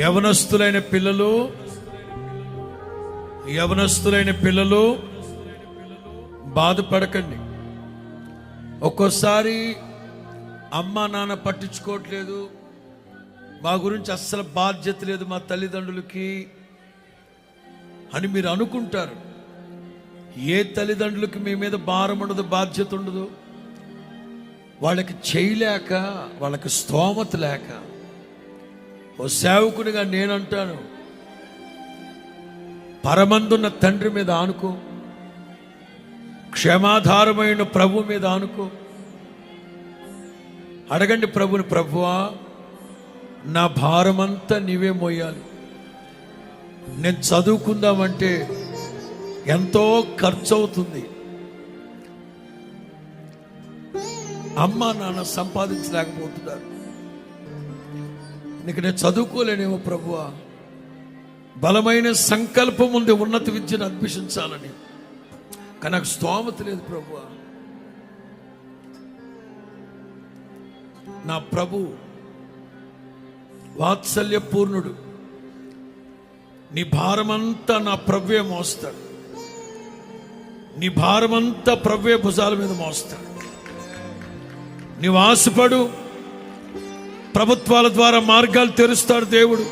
యవనస్తులైన పిల్లలు బాధపడకండి. ఒక్కోసారి అమ్మ నాన్న పట్టించుకోవట్లేదు, మా గురించి అస్సలు బాధ్యత లేదు మా తల్లిదండ్రులకి అని మీరు అనుకుంటారు. ఏ తల్లిదండ్రులకి మీ మీద భారం ఉండదు, బాధ్యత ఉండదు. వాళ్ళకి చేయలేక, వాళ్ళకి స్తోమత లేక. ఓ సేవకునిగా నేనంటాను, పరమందున్న తండ్రి మీద ఆనుకో, క్షేమాధారమైన ప్రభు మీద ఆనుకో. అడగండి ప్రభుని, ప్రభువా నా భారమంతా నీవే మోయాలి. నేను చదువుకుందామంటే ఎంతో ఖర్చు అవుతుంది, అమ్మ నాన్న సంపాదించలేకపోతున్నారు, నీకు నేను చదువుకోలేనేమో ప్రభువా. బలమైన సంకల్పం ఉంది ఉన్నత విద్యను అభ్యసించాలని, కానీ నాకు స్తోమత లేదు ప్రభువా. నా ప్రభు వాత్సల్యపూర్ణుడు, నీ భారమంతా నా ప్రభువే మోస్తాడు, నీ భారమంతా ప్రభువే భుజాల మీద మోస్తాడు. నీవు ఆశపడు, ప్రభుత్వాల ద్వారా మార్గాలు తెరుస్తాడు దేవుడు,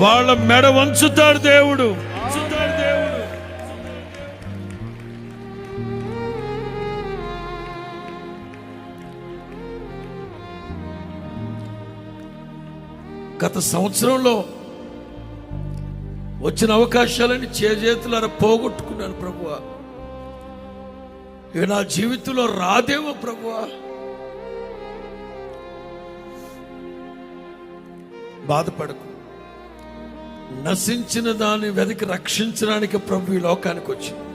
వాళ్ళ మెడ వంచుతాడు దేవుడు. గత సంవత్సరంలో వచ్చిన అవకాశాలని చేతులారా పోగొట్టుకున్నాను ప్రభువా. ఇక నా జీవితంలో రాదేమో ప్రభువా. బాధపడకు, నశించిన దాన్ని వెతికి రక్షించడానికి ప్రభు ఈ లోకానికి వచ్చింది.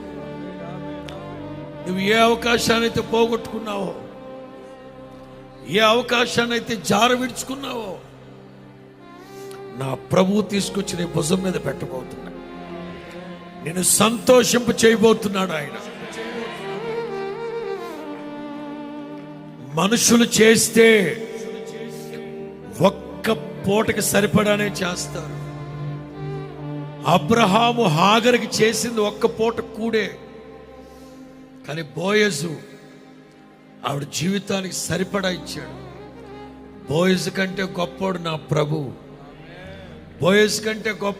నువ్వు ఏ అవకాశాన్ని అయితే పోగొట్టుకున్నావో, ఏ అవకాశాన్ని అయితే జార విడుచుకున్నావో, నా ప్రభువు తీసుకొచ్చి నీ భుజం మీద పెట్టబోతున్నా. నేను సంతోషింప చేయబోతున్నాడు ఆయన. మనుషులు చేస్తే ఒక్క పూటకి సరిపడానే చేస్తారు. అబ్రహాము హాగరుకి చేసింది ఒక్క పూట కూడే, కానీ బోయజు ఆవిడ జీవితానికి సరిపడా ఇచ్చాడు. బోయజు కంటే గొప్పోడు నా ప్రభు, బోయజు కంటే గొప్ప